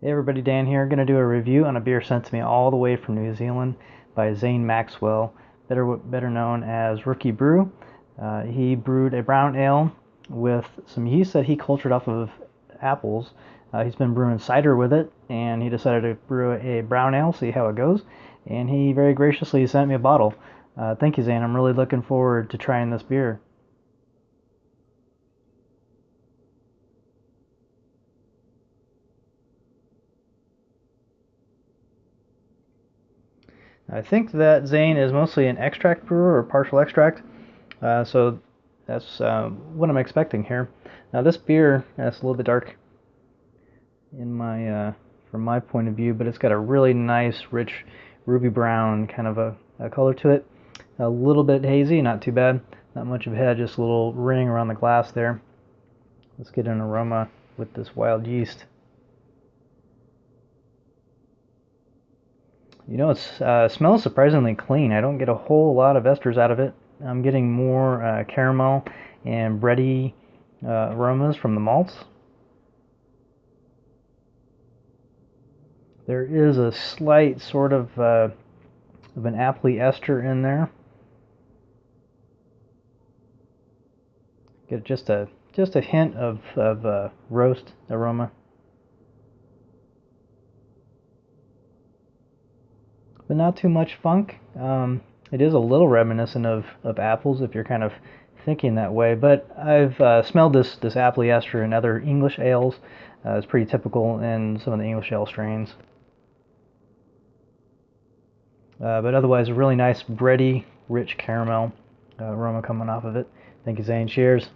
Hey everybody, Dan here. Going to do a review on a beer sent to me all the way from New Zealand by Zane Maxwell, better known as Rookie Brew. He brewed a brown ale with some yeast that he cultured off of apples. He's been brewing cider with it, and he decided to brew a brown ale, see how it goes, and he very graciously sent me a bottle. Thank you, Zane. I'm really looking forward to trying this beer. I think that Zane is mostly an extract brewer or partial extract, so that's what I'm expecting here. Now this beer, that's a little bit dark in my from my point of view, but it's got a really nice, rich, ruby brown kind of a color to it. A little bit hazy, not too bad. Not much of a head, just a little ring around the glass there. Let's get an aroma with this wild yeast. You know, it smells surprisingly clean. I don't get a whole lot of esters out of it. I'm getting more caramel and bready aromas from the malts. There is a slight sort of an appley ester in there. Get just a hint of roast aroma. But not too much funk. It is a little reminiscent of apples if you're kind of thinking that way, but I've smelled this appley ester in other English ales. It's pretty typical in some of the English ale strains. But otherwise, a really nice bready, rich caramel aroma coming off of it. Thank you, Zane. Cheers.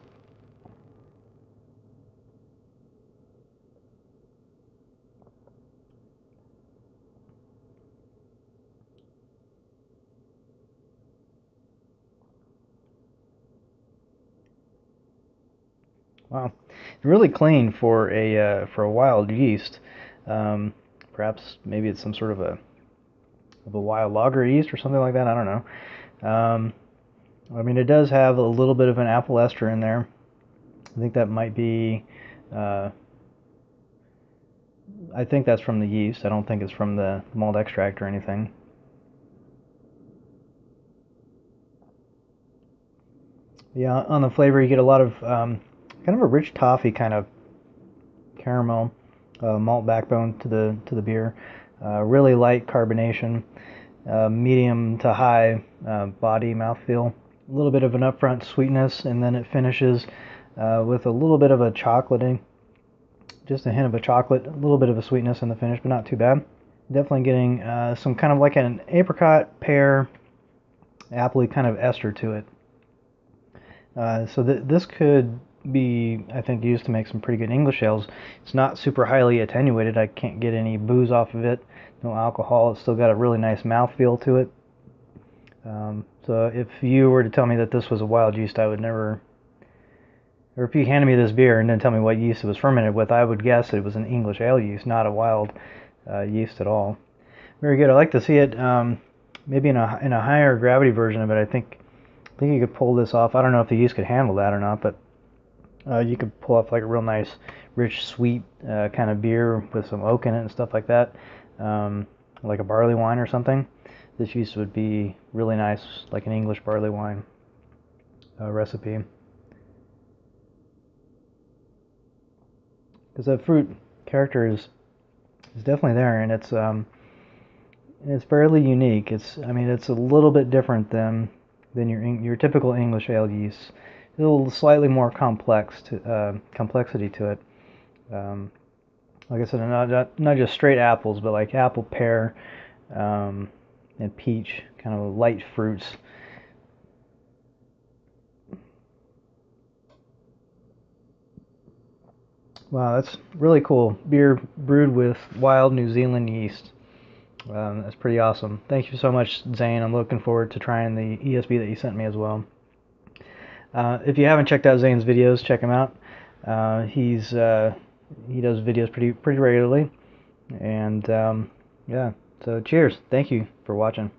Wow, really clean for a wild yeast. Perhaps maybe it's some sort of a wild lager yeast or something like that. I don't know. I mean, it does have a little bit of an apple ester in there. I think that might be. I think that's from the yeast. I don't think it's from the malt extract or anything. Yeah, on the flavor, you get a lot of kind of a rich toffee kind of caramel malt backbone to the beer. Really light carbonation, medium to high body mouthfeel. A little bit of an upfront sweetness, and then it finishes with a little bit of a chocolatey, just a hint of a chocolate, a little bit of a sweetness in the finish, but not too bad. Definitely getting some kind of like an apricot, pear, appley kind of ester to it. So this could be, I think, used to make some pretty good English ales. It's not super highly attenuated. I can't get any booze off of it. No alcohol. It's still got a really nice mouthfeel to it. So if you were to tell me that this was a wild yeast, I would never, or if you handed me this beer and didn't tell me what yeast it was fermented with, I would guess it was an English ale yeast, not a wild yeast at all. Very good. I like to see it maybe in a higher gravity version of it. I think you could pull this off. I don't know if the yeast could handle that or not, but you could pull off like a real nice, rich, sweet kind of beer with some oak in it and stuff like that, like a barley wine or something. This yeast would be really nice, like an English barley wine recipe. Because the fruit character is definitely there, and it's fairly unique. I mean, it's a little bit different than your typical English ale yeast. A little slightly more complexity to it. Like I said, not just straight apples, but like apple, pear, and peach, kind of light fruits. Wow, that's really cool. Beer brewed with wild New Zealand yeast. That's pretty awesome. Thank you so much, Zane. I'm looking forward to trying the ESB that you sent me as well. If you haven't checked out Zane's videos, check him out. He does videos pretty regularly, and yeah. So cheers. Thank you for watching.